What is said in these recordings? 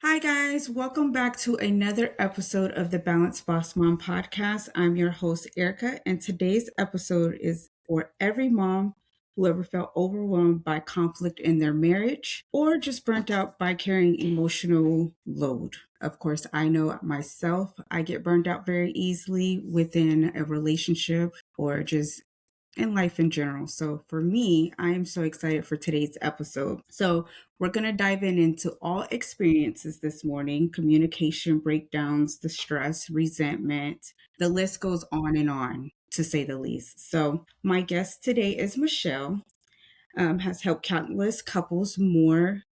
Hi, guys. Welcome back to another episode of the Balanced Boss Mom podcast. I'm your host, Erika, and today's episode is for every mom who ever felt overwhelmed by conflict in their marriage or just burnt out by carrying emotional load. Of course, I know myself, I get burnt out very easily within a relationship or just in life in general. So for me, I am so excited for today's episode. So we're going to dive into all experiences this morning: communication breakdowns, the stress, resentment. The list goes on, to say the least. So my guest today is Michelle. Has helped countless couples more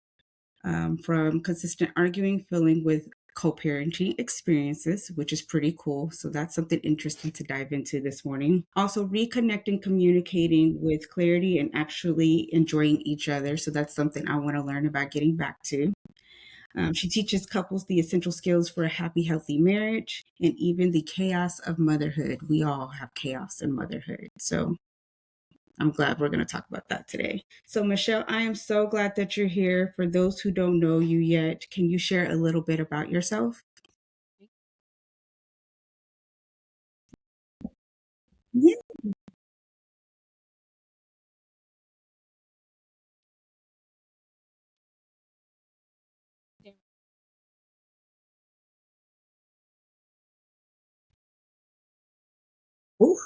from consistent arguing, filling with co-parenting experiences, which is pretty cool. So that's something interesting to dive into this morning. Also, reconnecting, communicating with clarity, and actually enjoying each other. So that's something I want to learn about getting back to. She teaches couples the essential skills for a happy, healthy marriage and even the chaos of motherhood. We all have chaos in motherhood. So I'm glad we're going to talk about that today. So, Michelle, I am so glad that you're here. For those who don't know you yet, can you share a little bit about yourself? Yeah. Ooh.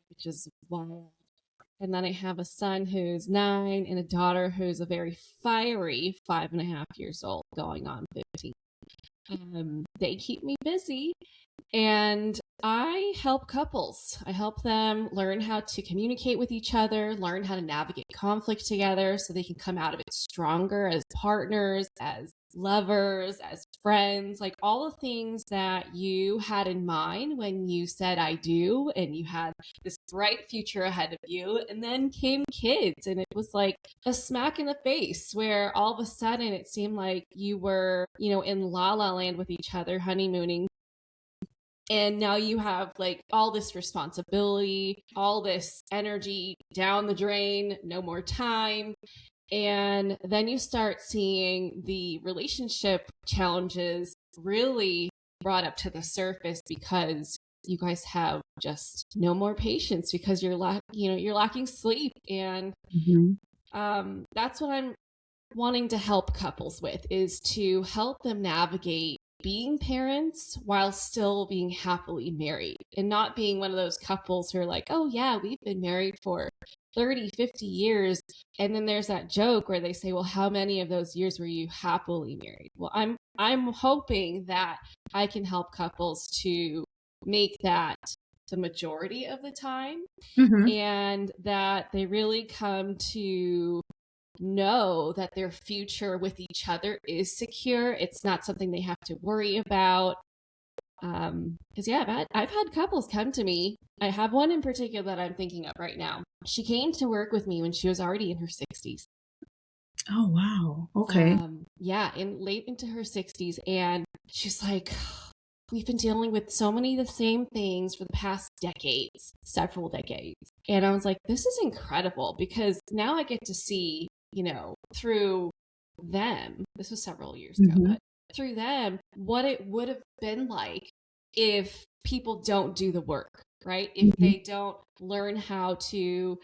Which is wild. And then I have a son who's 9 and a daughter who's a very fiery 5.5 years old, going on 15. They keep me busy, and I help couples. I help them learn how to communicate with each other, learn how to navigate conflict together so they can come out of it stronger as partners, as lovers, as friends, like all the things that you had in mind when you said I do, and you had this bright future ahead of you. And then came kids, and it was like a smack in the face where all of a sudden it seemed like you were, in la la land with each other, honeymooning, and now you have like all this responsibility, all this energy down the drain, no more time. And then you start seeing the relationship challenges really brought up to the surface because you guys have just no more patience because you're lacking sleep. And Mhm. that's what I'm wanting to help couples with, is to help them navigate being parents while still being happily married, and not being one of those couples who are like, oh yeah, we've been married for 30, 50 years. And then there's that joke where they say, well, how many of those years were you happily married? Well, I'm hoping that I can help couples to make that the majority of the time, Mhm. and that they really come to know that their future with each other is secure. It's not something they have to worry about. Because yeah, I've had couples come to me. I have one in particular that I'm thinking of right now. She came to work with me when she was already in her 60s. Oh, wow. Okay. Yeah, in late into her 60s, and she's like, we've been dealing with so many of the same things for the past decades, several decades. And I was like, this is incredible, because now I get to see, through them, this was several years ago, Mhm. but through them, what it would have been like if people don't do the work, right? If Mhm. they don't learn how to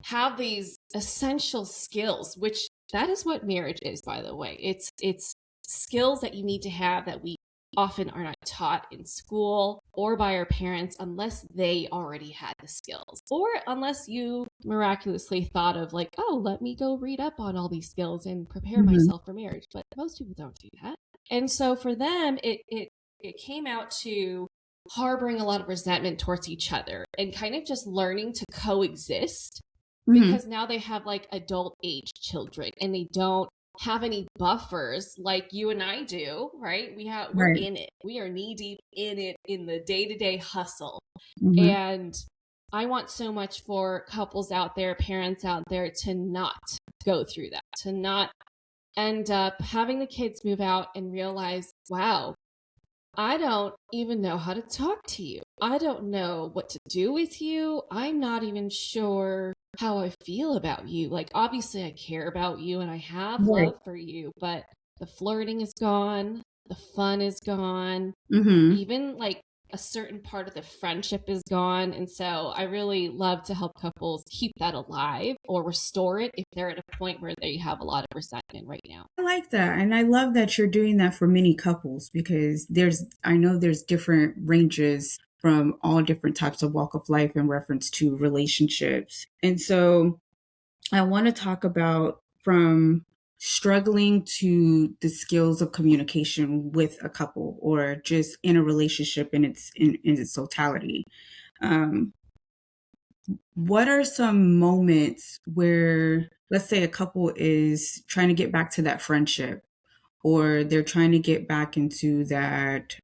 have these essential skills, which that is what marriage is, by the way. It's skills that you need to have that we often are not taught in school or by our parents unless they already had the skills, or unless you miraculously thought of like, oh, let me go read up on all these skills and prepare Mhm. myself for marriage. But most people don't do that. And so for them, it came out to harboring a lot of resentment towards each other and kind of just learning to coexist, Mhm. because now they have like adult age children and they don't have any buffers like you and I do, right? We're Right. in it. We are knee deep in it, in the day-to-day hustle. Mhm. And I want so much for couples out there, parents out there, to not go through that, to not end up having the kids move out and realize, wow, I don't even know how to talk to you. I don't know what to do with you. I'm not even sure how I feel about you. Like, obviously, I care about you and I have Right. love for you, but the flirting is gone, the fun is gone, Mm-hmm. even like a certain part of the friendship is gone. And so I really love to help couples keep that alive or restore it if they're at a point where they have a lot of resentment right now. I like that. And I love that you're doing that for many couples because I know there's different ranges from all different types of walk of life in reference to relationships. And so I want to talk about from struggling to the skills of communication with a couple or just in a relationship in its totality. Um, what are some moments where, let's say, a couple is trying to get back to that friendship, or they're trying to get back into that?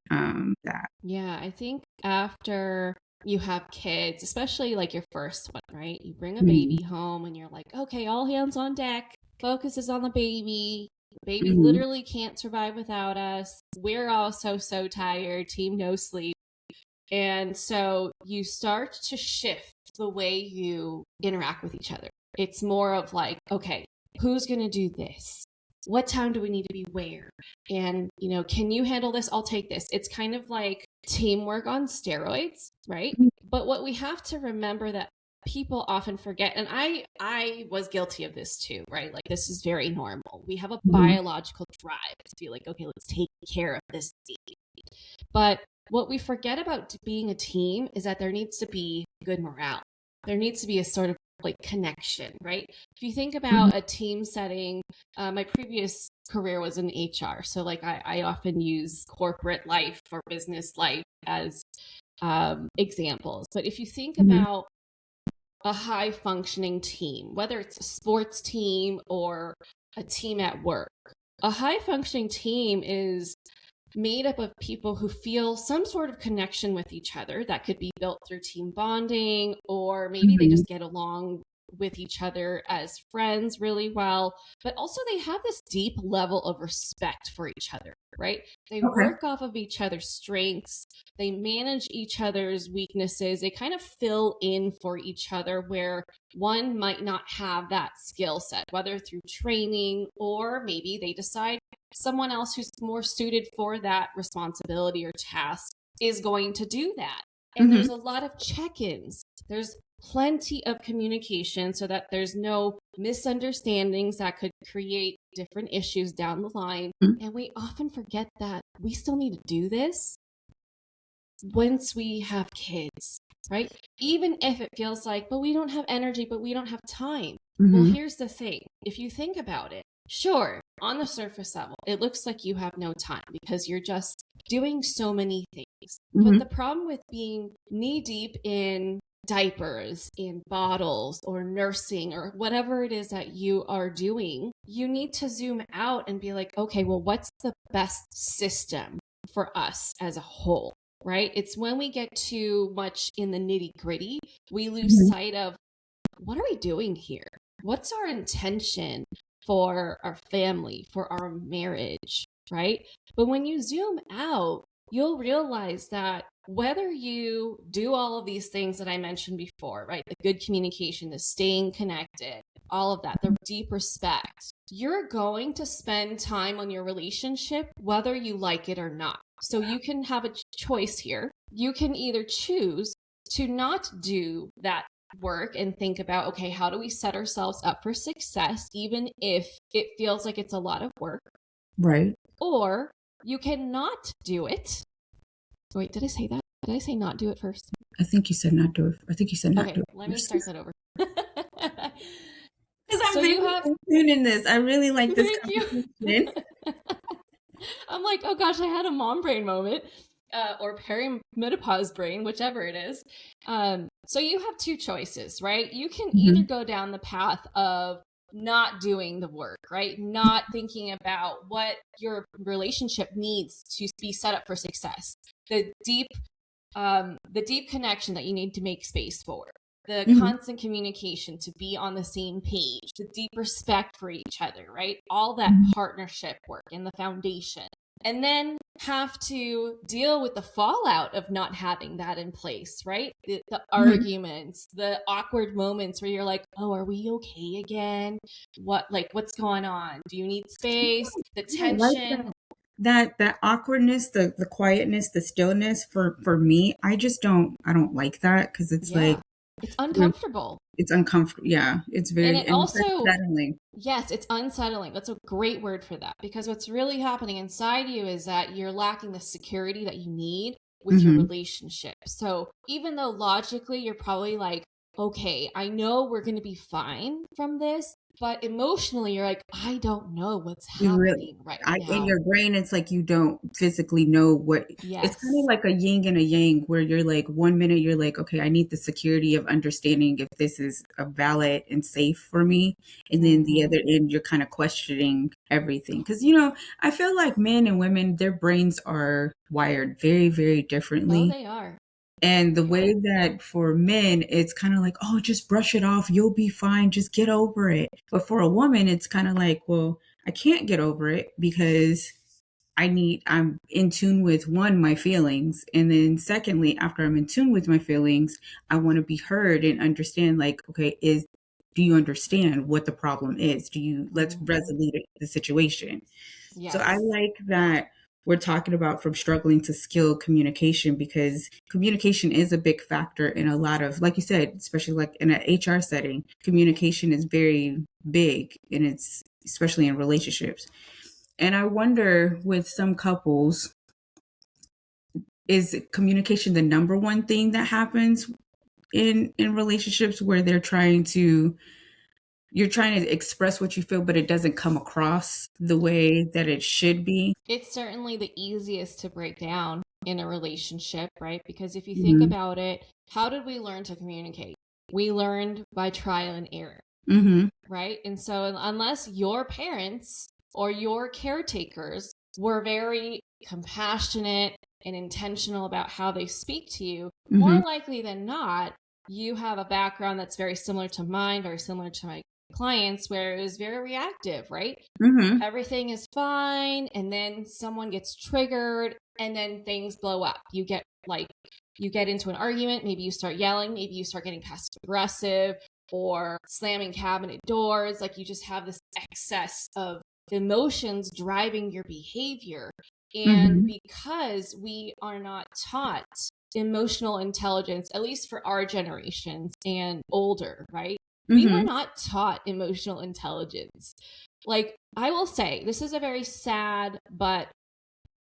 Yeah, I think after you have kids, especially like your first one, right? You bring a Mhm. baby home and you're like, okay, all hands on deck. Focus is on the baby. The baby Mhm. literally can't survive without us. We're all so tired. Team no sleep. And so you start to shift the way you interact with each other. It's more of like, okay, who's going to do this? What time do we need to be where? And, can you handle this? I'll take this. It's kind of like teamwork on steroids, right? But what we have to remember that people often forget, and I was guilty of this too, right? Like, this is very normal. We have a Mhm. biological drive to be like, okay, let's take care of this deed. But what we forget about being a team is that there needs to be good morale. There needs to be a sort of like connection, right? If you think Mhm. about a team setting, my previous career was in HR. So, like, I often use corporate life or business life as examples. But if you think Mhm. about a high functioning team, whether it's a sports team or a team at work, a high functioning team is made up of people who feel some sort of connection with each other that could be built through team bonding, or maybe they Mhm. just get along with each other as friends really well, but also they have this deep level of respect for each other, right? They Okay. work off of each other's strengths, they manage each other's weaknesses, they kind of fill in for each other where one might not have that skill set, whether through training or maybe they decide someone else who's more suited for that responsibility or task is going to do that. And Mhm. there's a lot of check ins. There's plenty of communication so that there's no misunderstandings that could create different issues down the line. Mhm. And we often forget that we still need to do this once we have kids, right? Even if it feels like, but we don't have energy, but we don't have time. Well, Mhm. here's the thing. If you think about it, sure, on the surface level, it looks like you have no time because you're just doing so many things. But Mhm. the problem with being knee deep in diapers, in bottles, or nursing, or whatever it is that you are doing, you need to zoom out and be like, okay, well, what's the best system for us as a whole? Right? It's when we get too much in the nitty gritty, we lose Mhm. sight of what are we doing here? What's our intention for our family, for our marriage, right? But when you zoom out, you'll realize that whether you do all of these things that I mentioned before, right? The good communication, the staying connected, all of that, the deep respect, you're going to spend time on your relationship whether you like it or not. So you can have a choice here. You can either choose to not do that work and think about, okay, how do we set ourselves up for success, even if it feels like it's a lot of work? Right. Or you cannot do it. Wait, did I say that? Did I say not do it first? I think you said not do it. I think you said not Okay, do it let me first. start that over. Because I'm So very you have, interested in this. I really like this thank you. conversation. I'm like, oh gosh, I had a mom brain moment. Or perimenopause brain, whichever it is. So you have two choices, right? You can either Mhm. go down the path of not doing the work, right? Not thinking about what your relationship needs to be set up for success. The deep connection that you need to make space for, the Mhm. constant communication to be on the same page, the deep respect for each other, right? All that Mhm. partnership work and the foundation. and then have to deal with the fallout of not having that in place, right? The arguments, the awkward moments where you're like, oh, are we okay again? What's going on? Do you need space? The I like tension. that awkwardness, the quietness, the stillness for me, I don't like that because it's like Yeah. It's uncomfortable. it's uncomfortable. Yeah, it's And very it and it's also, unsettling. yes, it's unsettling. That's a great word for that, because what's really happening inside you is that you're lacking the security that you need with your Hmm. relationship. So even though logically you're probably like, okay, I know we're going to be fine from this, but emotionally you're like, I don't know what's You really, happening right in now. your brain, it's like you don't physically know what. It's kind of Yes. like a yin and a yang, where you're like, one minute you're like, okay, I need the security of understanding if this is a valid and safe for me, and then the Mm-hmm. other end, you're kind of questioning everything. Because I feel like men and women, their brains are wired very, very Oh, differently. they are. And the They way are. that for men, it's kind of like, oh, just brush it off. You'll be fine. Just get over it. But for a woman, it's kind of like, well, I can't get over it because I'm in tune with one, my feelings. And then secondly, after I'm in tune with my feelings, I want to be heard and understand, like, okay, do you understand what the problem is? Let's Mm-hmm. resolve the situation. So I Yes. like that we're talking about from struggling to skill communication, because communication is a big factor in a lot of, like you said, especially like in an HR setting, communication is very big, and it's especially in relationships. And I wonder, with some couples, is communication the number one thing that happens in relationships, where you're trying to express what you feel, but it doesn't come across the way that it should be. It's certainly the easiest to break down in a relationship, right? Because if you think Hmm. about it, how did we learn to communicate? We learned by trial and error, Hmm. right? And so, unless your parents or your caretakers were very compassionate and intentional about how they speak to you, Hmm. more likely than not, you have a background that's very similar to mine, very similar to my clients, where it was very reactive, right? Hmm. Everything is fine, and then someone gets triggered, and then things blow up. You get into an argument, maybe you start yelling, maybe you start getting passive aggressive or slamming cabinet doors. Like, you just have this excess of emotions driving your behavior. And Hmm. because we are not taught emotional intelligence, at least for our generations and older, right? We were Hmm. not taught emotional intelligence. Like, I will say, this is a very sad but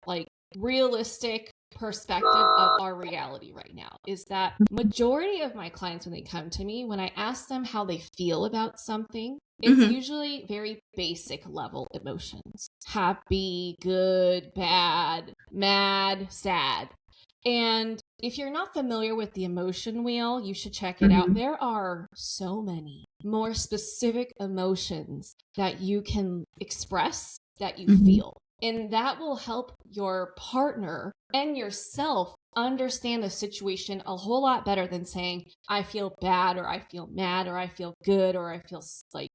like realistic perspective of our reality right now, is that majority of my clients, when they come to me, when I ask them how they feel about something, it's Hmm. usually very basic level emotions: happy, good, bad, mad, sad. And if you're not familiar with the emotion wheel, you should check it out. Hmm. There are so many more specific emotions that you can express, that you Hmm. feel. And that will help your partner and yourself understand the situation a whole lot better than saying, I feel bad, or I feel mad, or I feel good, or I feel like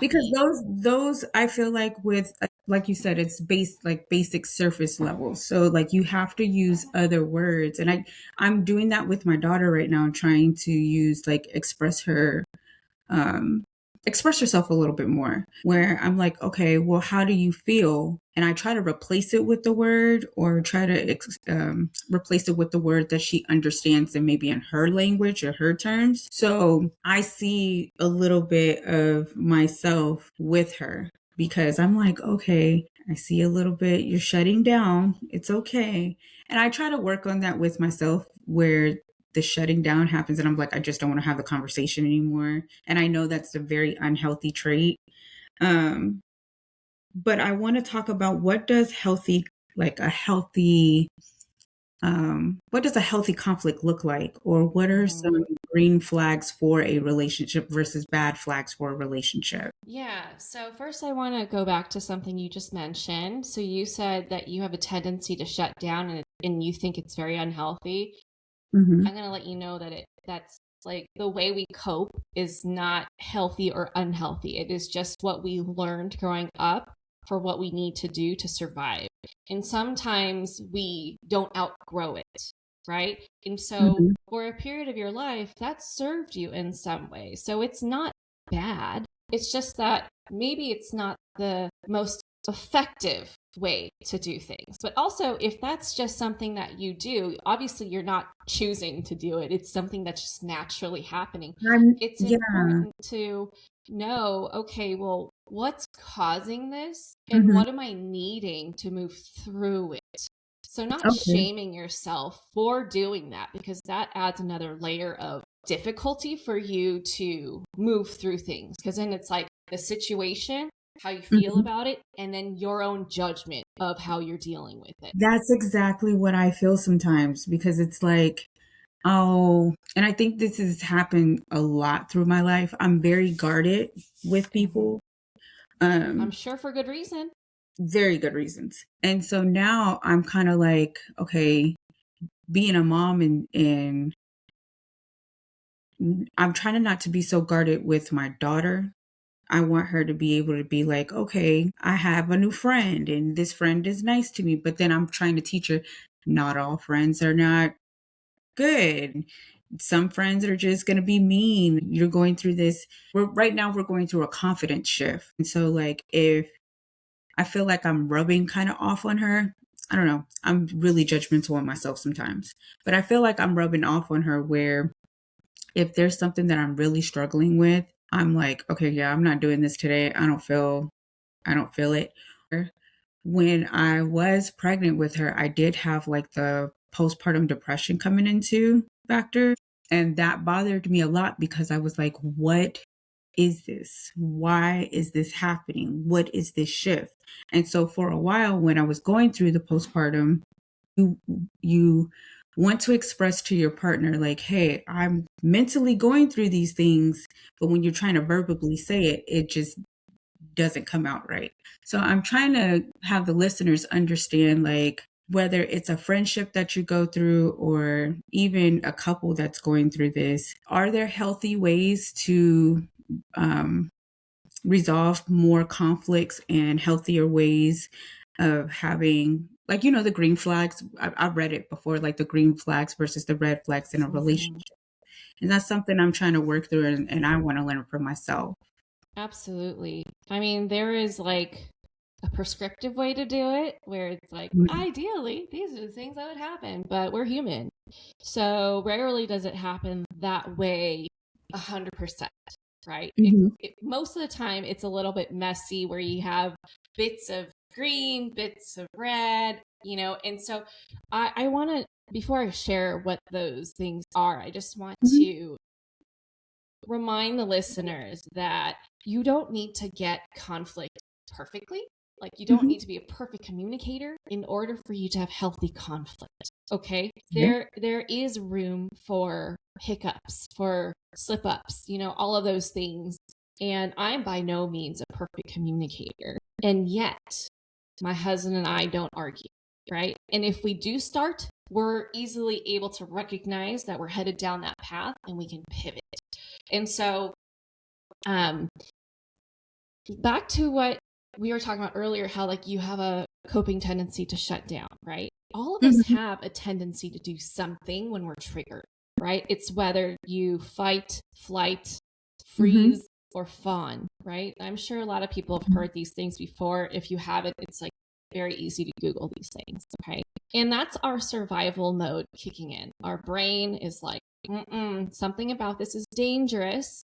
Because happy. those I feel like, with, like you said, it's basic surface level. So like you have to use other words, and I'm doing that with my daughter right now. I'm trying to use, like, um, express yourself a little bit more. Where I'm like, okay, well, how do you feel? And I try to replace it with the word, or try to replace it with the word that she understands, and maybe in her language or her terms. So I see a little bit of myself with her, because I'm like, okay, I see a little bit, you're shutting down. It's okay. And I try to work on that with myself, where the shutting down happens and I'm like, I just don't want to have the conversation anymore. And I know that's a very unhealthy trait. Um, but I want to talk about, like a healthy, what does a healthy conflict look like? Or what are some Mm-hmm. green flags for a relationship versus bad flags for a relationship? Yeah. So, first, I want to go back to something you just mentioned. So, you said that you have a tendency to shut down, and you think it's very unhealthy. Hmm. I'm going to let you know that that's like the way we cope is not healthy or unhealthy. It is just what we learned growing up for what we need to do to survive. And sometimes we don't outgrow it, right? And so Mhm. for a period of your life, that served you in some way. So it's not bad. It's just that maybe it's not the most effective way to do things. But also, if that's just something that you do, obviously you're not choosing to do it. It's something that's just naturally happening. It's Yeah. important to know, okay, well, what's causing this and Mhm. what am I needing to move through it? So, not Okay. shaming yourself for doing that, because that adds another layer of difficulty for you to move through things. Because then it's like the situation, how you feel Mhm. about it, and then your own judgment of how you're dealing with it. That's exactly what I feel sometimes because it's like, oh, and I think this has happened a lot through my life. I'm very guarded with Mm-hmm. people. I'm Um, sure for good reason. very good reasons. And so now I'm kind of like, okay, being a mom and I'm trying not to be so guarded with my daughter. I want her to be able to be like, okay, I have a new friend and this friend is nice to me. But then I'm trying to teach her not all friends are not good. Some friends are just going to be mean. You're going through this. Right now, we're going through a confidence shift. And so, like, if I feel like I'm rubbing kind of off on her, I don't know. I'm really judgmental on myself sometimes. But I feel like I'm rubbing off on her where if there's something that I'm really struggling with, I'm like, okay, yeah, I'm not doing this today. I don't feel it. When I was pregnant with her, I did have like the postpartum depression coming into factor. And that bothered me a lot because I was like, what is this? Why is this happening? What is this shift? And so for a while, when I was going through the postpartum, you you want to express to your partner like, hey, I'm mentally going through these things, but when you're trying to verbally say it, it just doesn't come out right. So I'm trying to have the listeners understand, like, whether it's a friendship that you go through or even a couple that's going through this, are there healthy ways to um, resolve more conflicts and healthier ways of having, like, the green flags? I've read it before, like the green flags versus the red flags in a Mm-hmm. relationship. And that's something I'm trying to work through and I want to learn for myself. Absolutely. I mean, there is like a prescriptive way to do it where it's like, Mhm. ideally, these are the things that would happen, but we're human. So rarely does it happen that way 100%, right? Mhm. Most of the time, it's a little bit messy where you have bits of green, bits of red, and so I want to, before I share what those things are, I just want Mhm. to remind the listeners that you don't need to get conflict perfectly. Like, you don't Mhm. need to be a perfect communicator in order for you to have healthy conflict. Okay? Okay. There is room for hiccups, for slip ups, all of those things. And I'm by no means a perfect communicator. And yet, my husband and I don't argue, right? And if we do start, we're easily able to recognize that we're headed down that path and we can pivot. And so, um, back to what we were talking about earlier, how like you have a coping tendency to shut down, right? All of us Mhm. have a tendency to do something when we're triggered, right? It's whether you fight, flight, Mhm. freeze, or fawn, right? I'm sure a lot of people have Mhm. heard these things before. If you haven't, it's like very easy to Google these things, okay? And that's our survival mode kicking in. Our brain is like, something about this is dangerous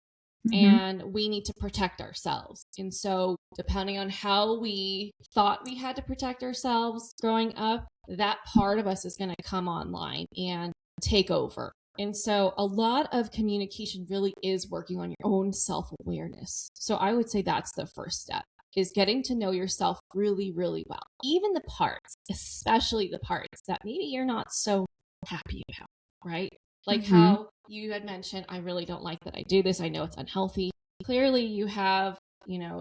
Mhm. and we need to protect ourselves. And so, depending on how we thought we had to protect ourselves growing up, that part of us is going to come online and take over. And so, a lot of communication really is working on your own self awareness. So, I would say that's the first step, is getting to know yourself really, really well. Even the parts, especially the parts that maybe you're not so happy about, right? Like Mhm. how you had mentioned, I really don't like that I do this. I know it's unhealthy. Clearly, you have,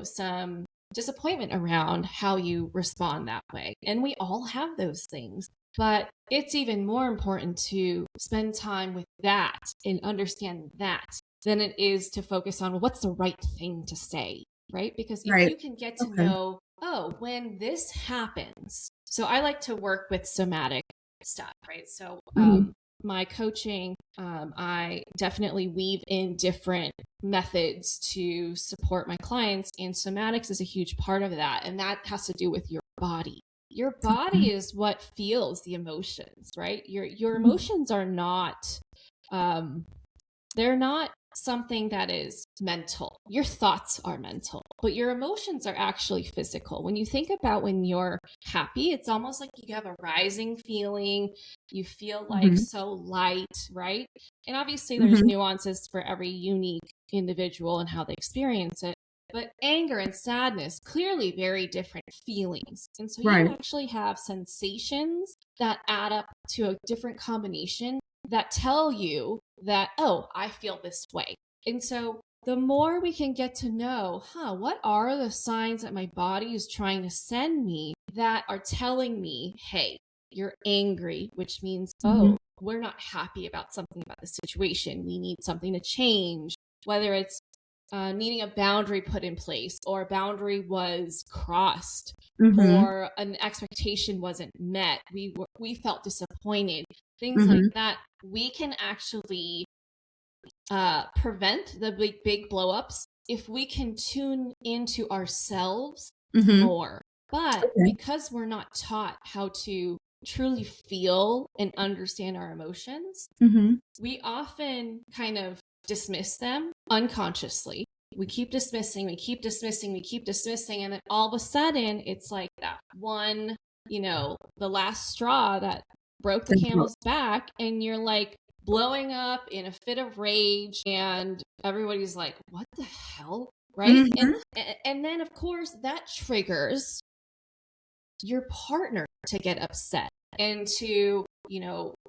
some disappointment around how you respond that way. And we all have those things. But it's even more important to spend time with that and understand that than it is to focus on, well, what's the right thing to say, right? Because if Right. you can get to Okay. know oh, when this happens. So I like to work with somatic stuff, right? So Mm-hmm. my coaching, I definitely weave in different methods to support my clients, and somatics is a huge part of that. And that has to do with your body. Your body is what feels the emotions, right? Your emotions are not um, they're not something that is mental. Your thoughts are mental, but your emotions are actually physical. When you think about when you're happy, it's almost like you have a rising feeling. You feel like Mm-hmm. so light, right? And obviously, there's Mm-hmm. nuances for every unique individual and how they experience it. But anger and sadness, clearly very different feelings. And so you Right. actually have sensations that add up to a different combination that tell you that, oh, I feel this way. And so the more we can get to know, what are the signs that my body is trying to send me that are telling me, hey, you're angry, which means, Mm-hmm. oh, we're not happy about something about the situation. We need something to change, whether it's needing a boundary put in place, or a boundary was crossed, Mm-hmm. or an expectation wasn't met. We felt disappointed, things like Mm-hmm. that. We can actually prevent the big blow ups if we can tune into ourselves Mm-hmm. more. But Okay. because we're not taught how to truly feel and understand our emotions, Mm-hmm. we often kind of dismiss them unconsciously. We keep dismissing, we keep dismissing, we keep dismissing. And then all of a sudden, it's like that one, the last straw that broke the camel's back. And you're like blowing up in a fit of rage. And everybody's like, what the hell? Right. And, Mm-hmm. and then, of course, that triggers your partner to get upset and to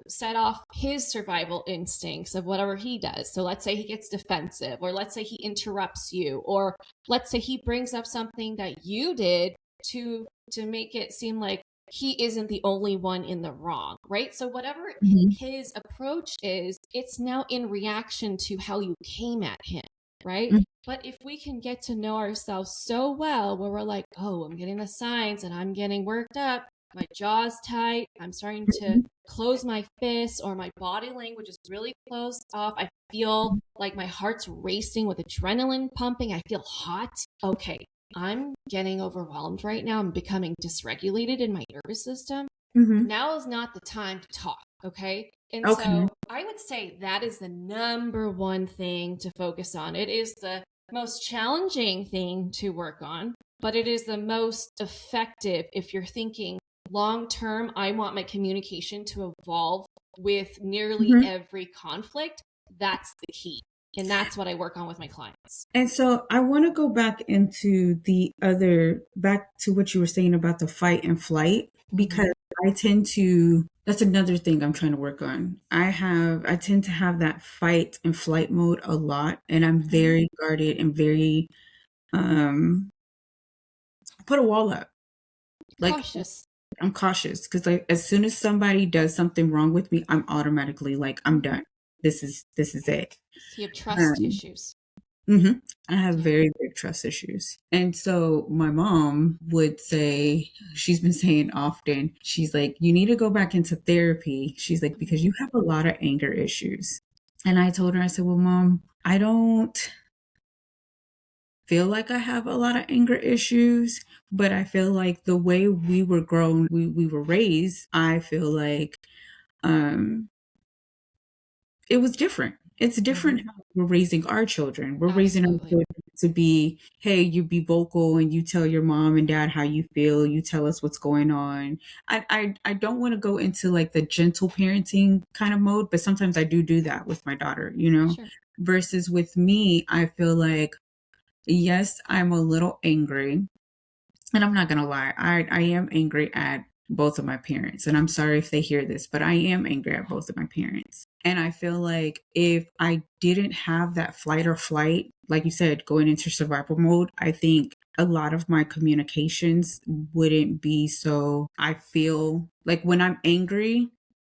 set off his survival instincts of whatever he does. So let's say he gets defensive, or let's say he interrupts you, or let's say he brings up something that you did to make it seem like he isn't the only one in the wrong, right? So whatever Mm-hmm. his approach is, it's now in reaction to how you came at him, right? Mm-hmm. But if we can get to know ourselves so well, where we're like, oh, I'm getting the signs and I'm getting worked up, my jaw's tight, I'm starting to close my fists, or my body language is really closed off, I feel like my heart's racing with adrenaline pumping, I feel hot. Okay, I'm getting overwhelmed right now. I'm becoming dysregulated in my nervous system. Mm-hmm. Now is not the time to talk. Okay. And Okay. so I would say that is the number one thing to focus on. It is the most challenging thing to work on, but it is the most effective if you're thinking long term. I want my communication to evolve with nearly Mm-hmm. every conflict. That's the key. And that's what I work on with my clients. And so I want to go back to what you were saying about the fight and flight, Mm-hmm. because that's another thing I'm trying to work on. I tend to have that fight and flight mode a lot, and I'm Mm-hmm. very guarded and very, um, put a wall up. Like, Cautious. I'm cautious because, like, as soon as somebody does something wrong with me, I'm automatically like, I'm Mm-hmm. done. This is it. So you have trust Um, issues. I have Yeah. very big trust issues. And so my mom would say, she's been saying often, she's like, you need to go back into therapy. She's like, because Mm-hmm. you have a lot of anger issues. And I told her, I said, well, mom, I don't feel like I have a lot of anger issues, but I feel like the way we were grown, we were raised, I feel like, um, it was different. It's different Mm-hmm. how we're raising our children. We're raising our Absolutely. children to be, hey, you be vocal and you tell your mom and dad how you feel. You tell us what's going on. I don't want to go into like the gentle parenting kind of mode, but sometimes I do that with my daughter, Sure. versus with me, I feel like, yes, I'm a little angry. And I'm not gonna lie, I am angry at both of my parents. And I'm sorry if they hear this, but I am angry at both of my parents. And I feel like if I didn't have that flight or flight, like you said, going into survival mode, I think a lot of my communications wouldn't be so. I feel like when I'm angry,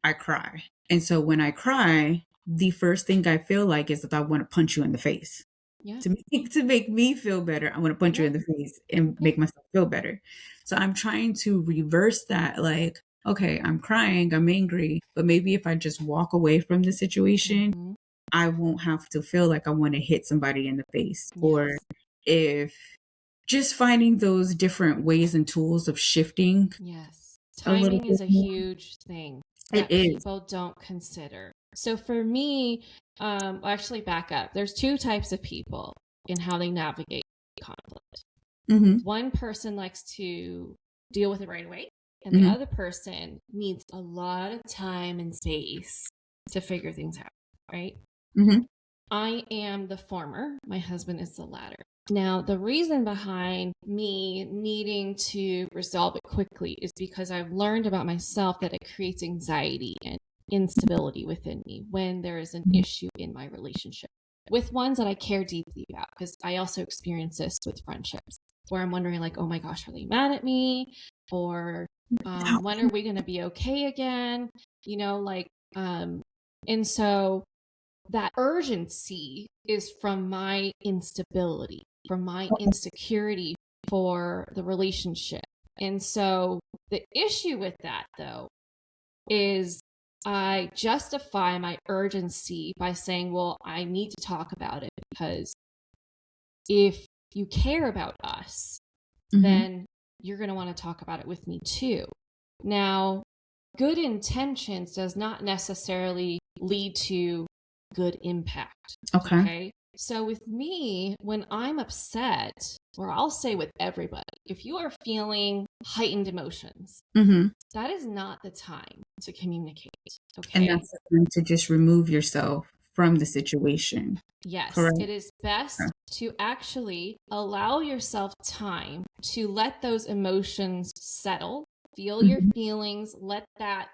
I cry. And so when I cry, the first thing I feel like is that I want to punch you in the face. Yeah. to make me feel better. I want to punch her Yeah. in the face and Yeah. make myself feel better. So I'm trying to reverse that. Like, okay, I'm crying, I'm angry, but maybe if I just walk away from the situation, Mm-hmm. I won't have to feel like I want to hit somebody in the face. Or Yes. if just finding those different ways and tools of shifting Yes. a little Timing bit is a more. huge thing It that is. people don't consider. So for me, actually back up. There's two types of people in how they navigate conflict. Mm-hmm. One person likes to deal with it right away, and the Mm-hmm. other person needs a lot of time and space to figure things out, right? Mm-hmm. I am the former, my husband is the latter. Now, the reason behind me needing to resolve it quickly is because I've learned about myself that it creates anxiety and instability within me when there is an issue in my relationship with ones that I care deeply about. Because I also experience this with friendships where I'm wondering, like, oh my gosh, are they mad at me? Or when are we going to be okay again? You know, like, and so that urgency is from my instability, from my insecurity for the relationship. And so the issue with that, though, is I justify my urgency by saying, well, I need to talk about it because if you care about us, Mm-hmm. then you're going to want to talk about it with me too. Now, good intentions does not necessarily lead to good impact. Okay. Okay. So with me, when I'm upset, or I'll say with everybody, if you are feeling heightened emotions, Mm-hmm. that is not the time to communicate. And Okay. that's the time to just remove yourself from the situation. Yes, Correct. it is best to actually allow yourself time to let those emotions settle, feel your Mm-hmm. feelings, let that,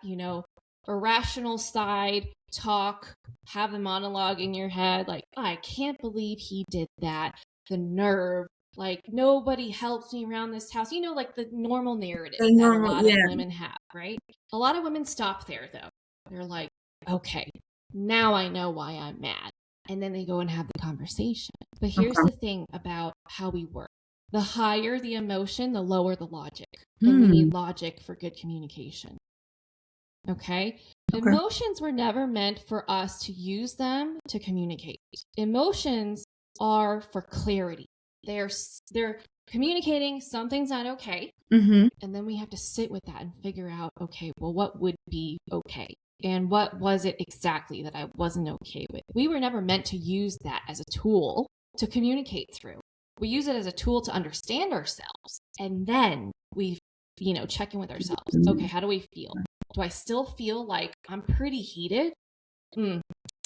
irrational side talk, have the monologue in your head, like, I can't believe he did that. The nerve, like, nobody helps me around this house. Like the normal narrative The that a normal, lot of yeah. women have, right? A lot of women stop there, though. They're like, okay, now I know why I'm mad, and then they go and have the conversation. But here's Okay. the thing about how we work: the higher the emotion, the lower the logic. And we Hmm. need logic for good communication. Okay? Okay. Emotions were never meant for us to use them to communicate. Emotions are for clarity. They're communicating something's not okay. Mm-hmm. And then we have to sit with that and figure out, okay, well, what would be okay? And what was it exactly that I wasn't okay with? We were never meant to use that as a tool to communicate through. We use it as a tool to understand ourselves. And then we, check in with ourselves. Okay, how do we feel? Do I still feel like I'm pretty heated?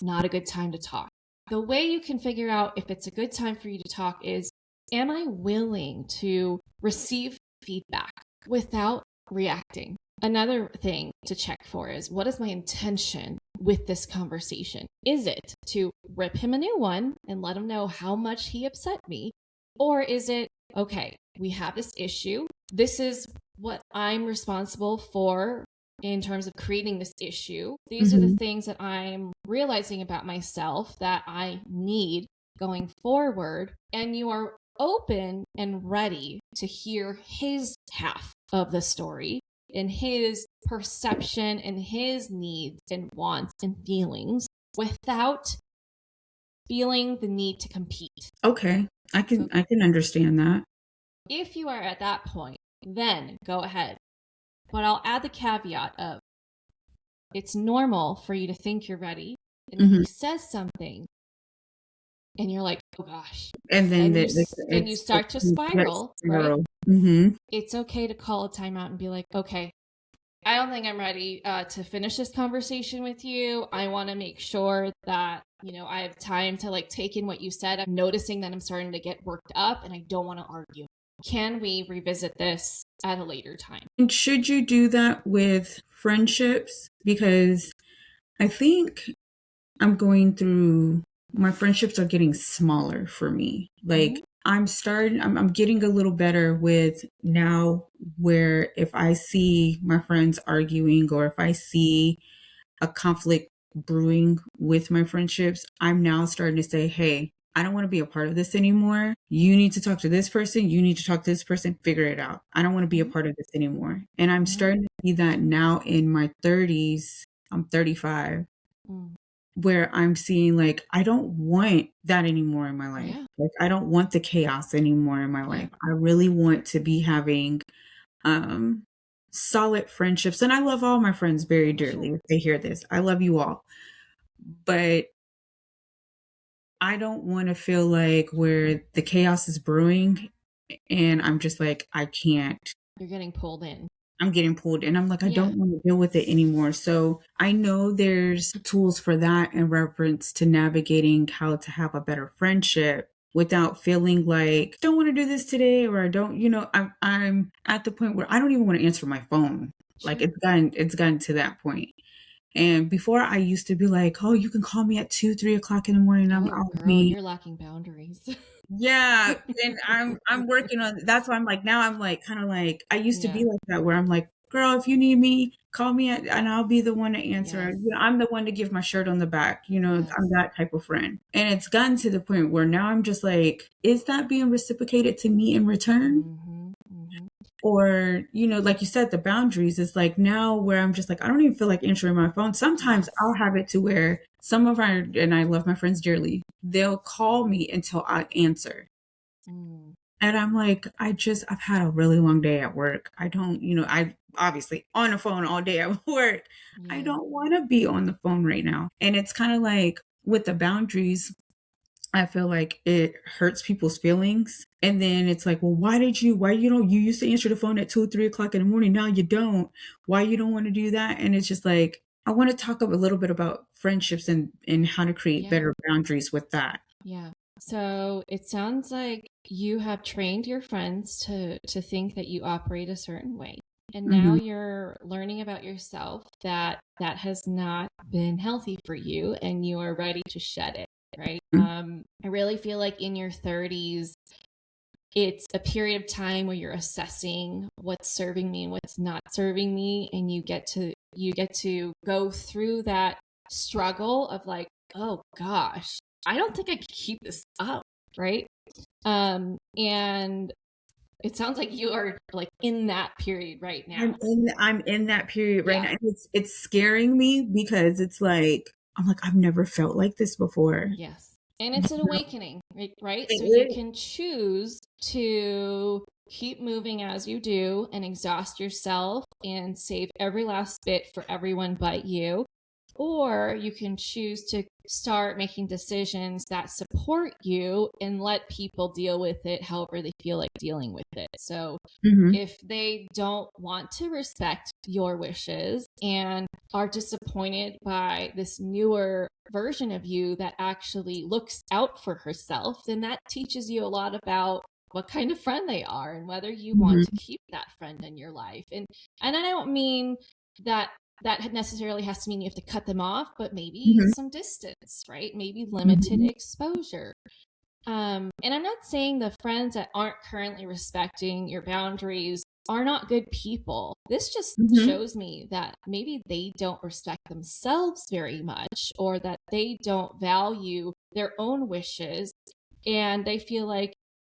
Not a good time to talk. The way you can figure out if it's a good time for you to talk is, am I willing to receive feedback without reacting? Another thing to check for is, what is my intention with this conversation? Is it to rip him a new one and let him know how much he upset me? Or is it, okay, we have this issue. This is what I'm responsible for in terms of creating this issue. These are the Mm-hmm. things that I'm realizing about myself that I need going forward. And you are open and ready to hear his half of the story and his perception and his needs and wants and feelings without feeling the need to compete. Okay. I So can understand that. if you are at that point, then go ahead. But I'll add the caveat of, it's normal for you to think you're ready. And then Mm-hmm. he says something and you're like, oh gosh. And then Then you start to spiral, right? Mm-hmm. It's okay to call a timeout and be like, okay, I don't think I'm ready to finish this conversation with you. I want to make sure that, I have time to like take in what you said. I'm noticing that I'm starting to get worked up and I don't want to argue. Can we revisit this at a later time? And should you do that with friendships? Because I think I'm going through, my friendships are getting smaller for me. Like, I'm getting a little better with now, where if I see my friends arguing or if I see a conflict brewing with my friendships, I'm now starting to say, hey, I don't want to be a part of this anymore. You need to talk to this person. You need to talk to this person. Figure it out. I don't want to be a Mm-hmm. part of this anymore. And I'm Mm-hmm. starting to see that now in my 30s. I'm 35, Mm. where I'm seeing like, I don't want that anymore in my life. Yeah. Like, I don't want the chaos anymore in my Yeah. life. I really want to be having um, solid friendships. And I love all my friends very Sure. dearly. If they hear this, I love you all. But I don't want to feel like where the chaos is brewing and I'm just like, I can't. You're getting pulled in. I'm getting pulled in. I'm like, I Yeah. don't want to deal with it anymore. So I know there's tools for that in reference to navigating how to have a better friendship without feeling like I don't want to do this today, or I don't, I'm at the point where I don't even want to answer my phone. Like Sure. it's gotten to that point. And before I used to be like, oh, you can call me at 2, 3 o'clock in the morning. Oh, I'll girl, be you're lacking boundaries. yeah, and I'm working on that's why I'm like now I'm like kind of like I used to Yeah. be like that where I'm like, girl, if you need me, call me and I'll be the one to answer. Yes. I'm the one to give my shirt on the back. I'm Yes. that type of friend. And it's gotten to the point where now I'm just like, is that being reciprocated to me in return? Mm-hmm. Mm-hmm. Or, like you said, the boundaries is like now where I'm just like, I don't even feel like answering my phone. Sometimes I'll Yes. have it to where and I love my friends dearly, they'll call me until I answer. Mm. And I'm like, I've had a really long day at work. I don't, I obviously on the phone all day at work. I Yeah. don't want to be on the phone right now. And it's kind of like with the boundaries, I feel like it hurts people's feelings. And then it's like, well, why you don't, you used to answer the phone at 2, 3 o'clock in the morning. Now you don't. Why you don't want to do that? And it's just like, I want to talk a little bit about friendships and how to create Yeah. better boundaries with that. Yeah. So it sounds like you have trained your friends to think that you operate a certain way. And now Mm-hmm. you're learning about yourself that that has not been healthy for you and you are ready to shed it, right? I really feel like in your 30s it's a period of time where you're assessing what's serving me and what's not serving me, and you get to go through that struggle of like, oh gosh, I don't think I can keep this up, right? And it sounds like you are like in that period right now. I'm in that period right Yeah. now. And it's scaring me because it's like I'm like I've never felt like this before. Yes. And it's an awakening, right? So you It is. can choose to keep moving as you do and exhaust yourself and save every last bit for everyone but you. Or you can choose to start making decisions that support you and let people deal with it however they feel like dealing with it. So Mhm. if they don't want to respect your wishes and are disappointed by this newer version of you that actually looks out for herself, then that teaches you a lot about what kind of friend they are and whether you want Mhm. to keep that friend in your life. And I don't mean that that necessarily has to mean you have to cut them off, but maybe Mhm. some distance, right? Maybe limited Mhm. exposure. And I'm not saying the friends that aren't currently respecting your boundaries are not good people. This just Mhm. shows me that maybe they don't respect themselves very much, or that they don't value their own wishes, and they feel like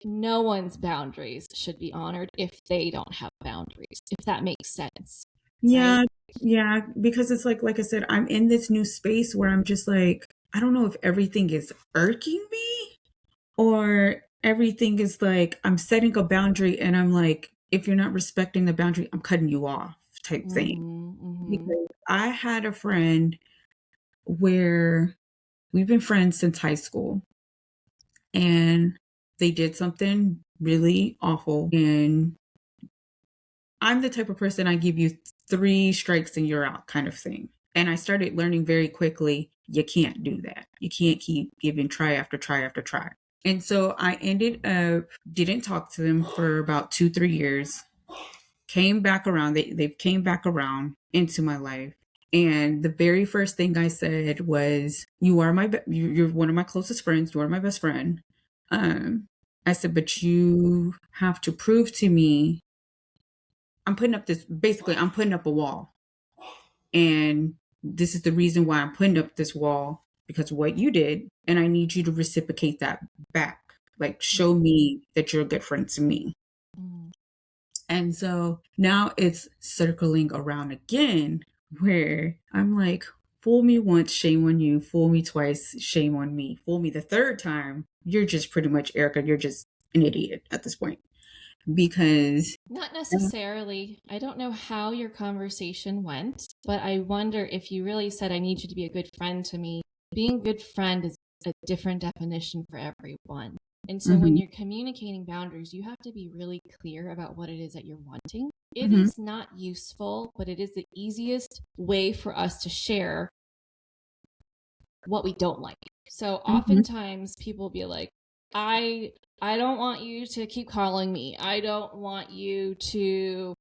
no one's boundaries should be honored if they don't have boundaries, if that makes sense, right? Yeah, yeah, because it's like I said, I'm in this new space where I'm just like, I don't know if everything is irking me or everything is like I'm setting a boundary and I'm like, if you're not respecting the boundary, I'm cutting you off type thing. Mm-hmm, mm-hmm. Because I had a friend where we've been friends since high school and they did something really awful. And I'm the type of person I give you 3 strikes and you're out kind of thing. And I started learning very quickly, you can't do that. You can't keep giving try after try after try. And so I ended up didn't talk to them for about 2, 3 years. Came back around. They came back around into my life. And the very first thing I said was, "You are you're one of my closest friends. You are my best friend." I said, "But you have to prove to me." I'm putting up a wall, and this is the reason why I'm putting up this wall because of what you did, and I need you to reciprocate that back. Like, show me that you're a good friend to me. Mm. And so now it's circling around again where I'm like, fool me once, shame on you. Fool me twice, shame on me. Fool me the third time, you're just pretty much, Erika, you're just an idiot at this point. Because Not necessarily. I don't know how your conversation went, but I wonder if you really said, I need you to be a good friend to me. Being a good friend is a different definition for everyone. And so when mhm, you're communicating boundaries, you have to be really clear about what it is that you're wanting. It mhm, is not useful, but it is the easiest way for us to share what we don't like. So mhm, oftentimes people will be like, I don't want you to keep calling me. I don't want you to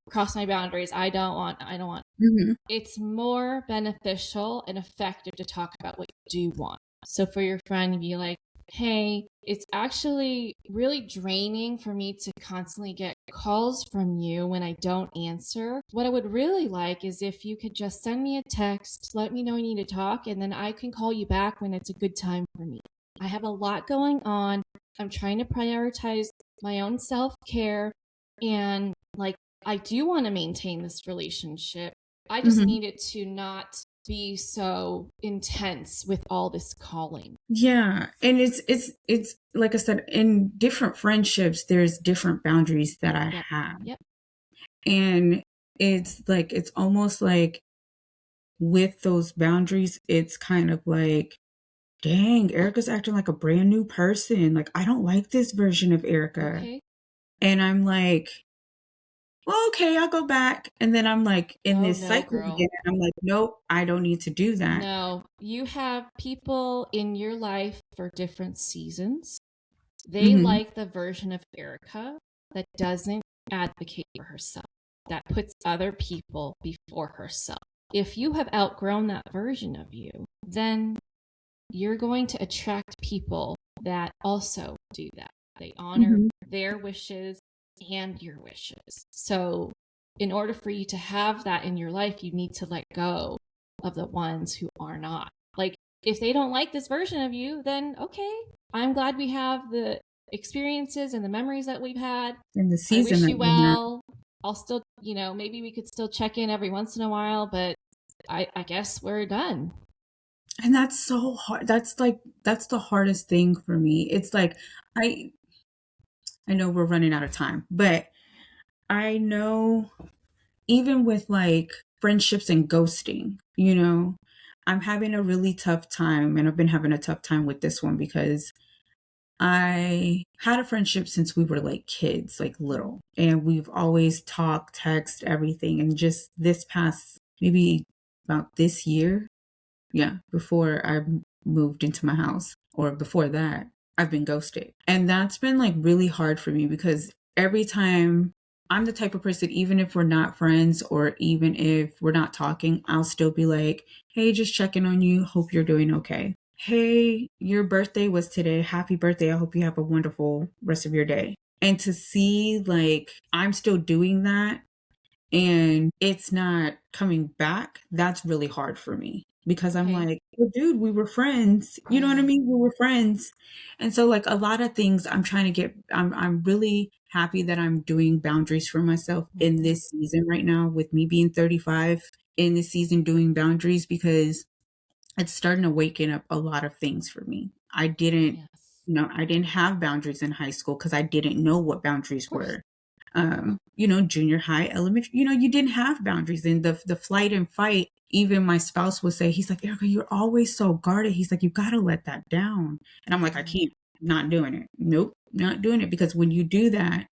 cross my boundaries. I don't want. mhm. It's more beneficial and effective to talk about what you do want. So for your friend to be like, hey, it's actually really draining for me to constantly get calls from you when I don't answer. What I would really like is if you could just send me a text, let me know you need to talk, and then I can call you back when it's a good time for me. I have a lot going on. I'm trying to prioritize my own self care. And like, I do want to maintain this relationship. I just Mhm. need it to not be so intense with all this calling. Yeah, and it's like I said, in different friendships, there's different boundaries that I Yep. have, Yep. and it's almost like with those boundaries, it's kind of like, dang, Erica's acting like a brand new person. Like, I don't like this version of Erika, Okay. and I'm like, well, okay, I'll go back, and then I'm like in Oh this no, cycle girl. again. And I'm like, nope, I don't need to do that. No. You have people in your life for different seasons. They Hmm. like the version of Erica that doesn't advocate for herself, that puts other people before herself. If you have outgrown that version of you, then you're going to attract people that also do that. They honor Hmm. their wishes and your wishes. So, in order for you to have that in your life, you need to let go of the ones who are not. Like, if they don't like this version of you, then okay, I'm glad we have the experiences and the memories that we've had. In the I season wish that you we're in. well. I'll still, maybe we could still check in every once in a while, but I guess we're done. And that's so hard. That's the hardest thing for me. It's like I I know we're running out of time, but I know even with like friendships and ghosting, I'm having a really tough time, and I've been having a tough time with this one because I had a friendship since we were like kids, like little, and we've always talked, text, everything. And just this past, maybe about this year, yeah, before I moved into my house, or before that, I've been ghosted. And that's been like really hard for me because every time, I'm the type of person, even if we're not friends or even if we're not talking, I'll still be like, hey, just checking on you. Hope you're doing okay. Hey, your birthday was today. Happy birthday. I hope you have a wonderful rest of your day. And to see like I'm still doing that and it's not coming back, that's really hard for me because I'm Okay. like, well, dude, we were friends. You know what I Yeah. mean? We were friends. And so like a lot of things I'm trying to get, I'm really happy that I'm doing boundaries for myself in Mhm. this season right now with me being 35 in this season doing boundaries because it's starting to waken up a lot of things for me. Yes. I didn't have boundaries in high school because I didn't know what Of boundaries course. were. Junior high, elementary, you didn't have boundaries. And the flight and fight, even my spouse would say, he's like, Erika, you're always so guarded. He's like, you gotta let that down. And I'm like, I Mhm. can't, not doing it. Nope, not doing it. Because when you do that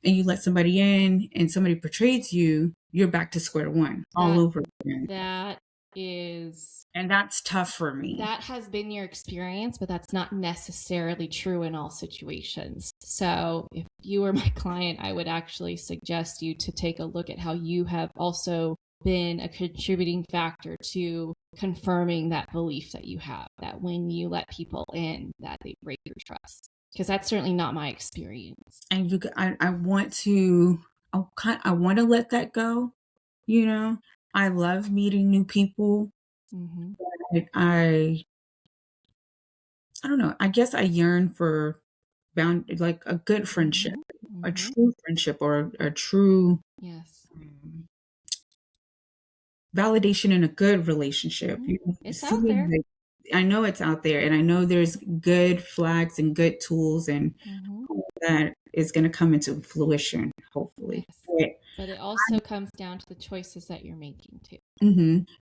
and you let somebody in and somebody betrays you, you're back to square one all That over again. that is And that's tough for me. that has been your experience, but that's not necessarily true in all situations. So, if you were my client, I would actually suggest you to take a look at how you have also been a contributing factor to confirming that belief that you have, that when you let people in, that they break your trust. Because that's certainly not my experience. And I want to, I want to let that go. You know, I love meeting new people. Mm-hmm. I don't know. I guess I yearn for like a good friendship, Mm-hmm. a Mm-hmm. true friendship, or a true Yes. um, validation in a good relationship. Mm-hmm. You know, It's out seeing there. like I know it's out there, and I know there's good flags and good tools, and Mm-hmm. all that is going to come into fruition, hopefully. Yes. But it also comes down to the choices that you're making too.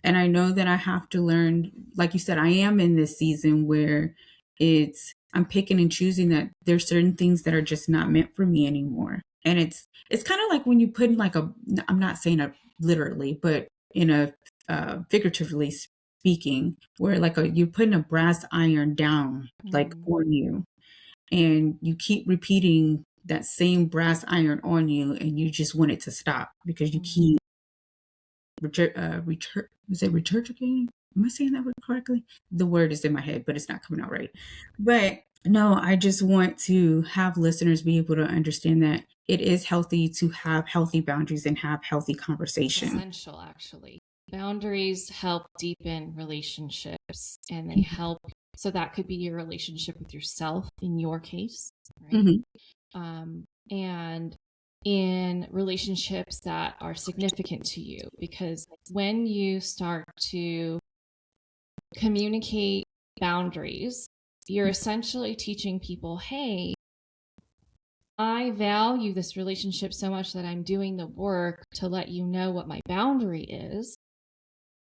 And I know that I have to learn, like you said, I am in this season where I'm picking and choosing that there's certain things that are just not meant for me anymore. And it's kind of like when you put in like I'm not saying it literally, but in a figuratively speaking, where like you're putting a brass iron down like Mm-hmm. on you, and you keep repeating that same brass iron on you, and you just want it to stop because you Mm-hmm. keep is it regurgitating? Am I saying that word correctly? The word is in my head, but it's not coming out right. But no, I just want to have listeners be able to understand that it is healthy to have healthy boundaries and have healthy It's conversation. essential, actually. Boundaries help deepen relationships and they help. So that could be your relationship with yourself in your case, right? Mm-hmm. And in relationships that are significant to you, because when you start to communicate boundaries, you're essentially teaching people, hey, I value this relationship so much that I'm doing the work to let you know what my boundary is.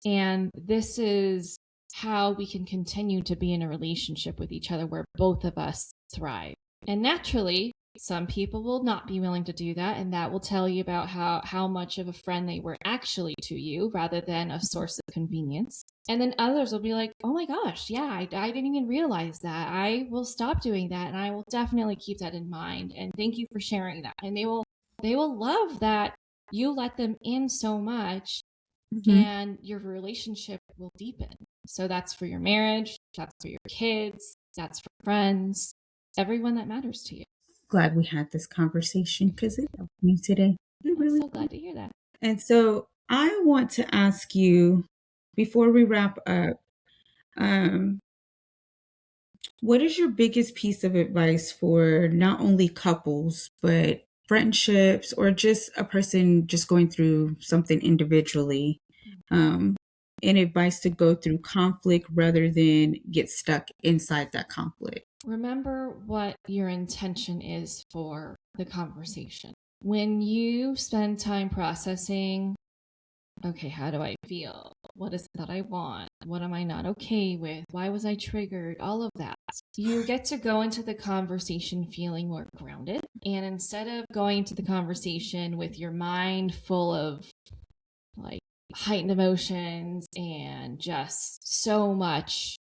And this is how we can continue to be in a relationship with each other where both of us thrive. And naturally, some people will not be willing to do that, and that will tell you about how much of a friend they were actually to you rather than a source of convenience. And then others will be like, oh my gosh, yeah, I didn't even realize that. I will stop doing that, and I will definitely keep that in mind. And thank you for sharing that. And they will love that you let them in so much Mm-hmm. and your relationship will deepen. So that's for your marriage, that's for your kids, that's for friends, everyone that matters to you. Glad we had this conversation because it helped me today. It I'm really so did. glad to hear that. And so I want to ask you before we wrap up, um, what is your biggest piece of advice for not only couples, but friendships or just a person just going through something individually? Um, and advice to go through conflict rather than get stuck inside that conflict. Remember what your intention is for the conversation. When you spend time processing, okay, how do I feel? What is it that I want? What am I not okay with? Why was I triggered? All of that. You get to go into the conversation feeling more grounded. And instead of going to the conversation with your mind full of like heightened emotions and just so much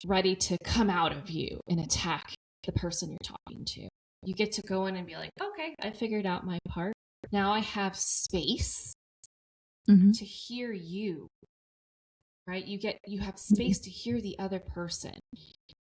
ready to come out of you and attack the person you're talking to, you get to go in and be like, okay, I figured out my part. Now I have space Mm-hmm. to hear you, right? You have space to hear the other person.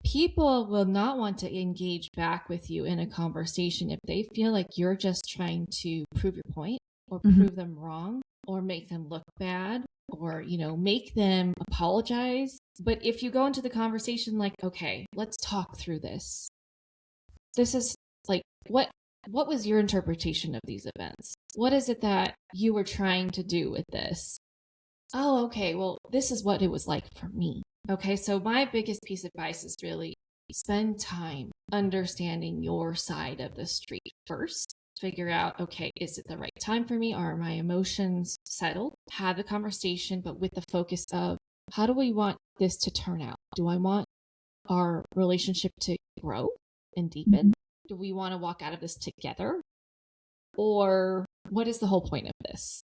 People will not want to engage back with you in a conversation if they feel like you're just trying to prove your point or Mm-hmm. prove them wrong or make them look bad or make them apologize. But if you go into the conversation like, okay, let's talk through this. This is like what was your interpretation of these events? What is it that you were trying to do with this? Oh, okay. Well, this is what it was like for me. Okay. So, my biggest piece of advice is really spend time understanding your side of the street first. Figure out, okay, is it the right time for me? Are my emotions settled? Have the conversation, but with the focus of how do we want this to turn out? Do I want our relationship to grow and Mm-hmm. deepen? Do we want to walk out of this together? Or what is the whole point of this?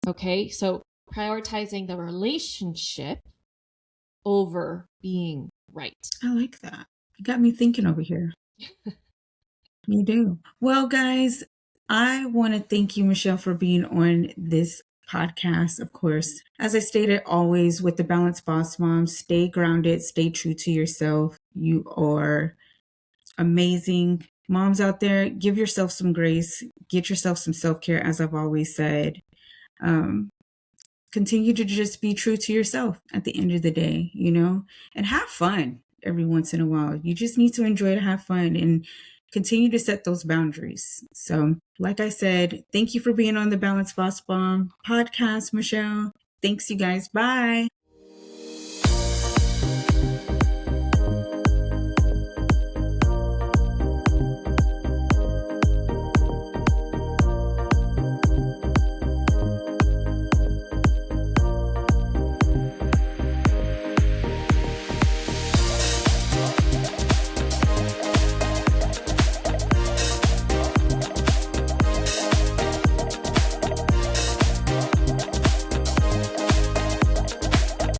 Okay. So, prioritizing the relationship over being right. I like that. You got me thinking over here. You do. Well, guys, I want to thank you, Michelle, for being on this podcast. Of course, as I stated always with the Balanced Boss Mom, stay grounded, stay true to yourself. You are amazing. Moms out there, give yourself some grace, get yourself some self care, as I've always said. Um, continue to just be true to yourself at the end of the day, and have fun every once in a while. You just need to enjoy to have fun and continue to set those boundaries. So, like I said, thank you for being on the Balance Boss Bomb podcast, Michelle. Thanks, you guys. Bye.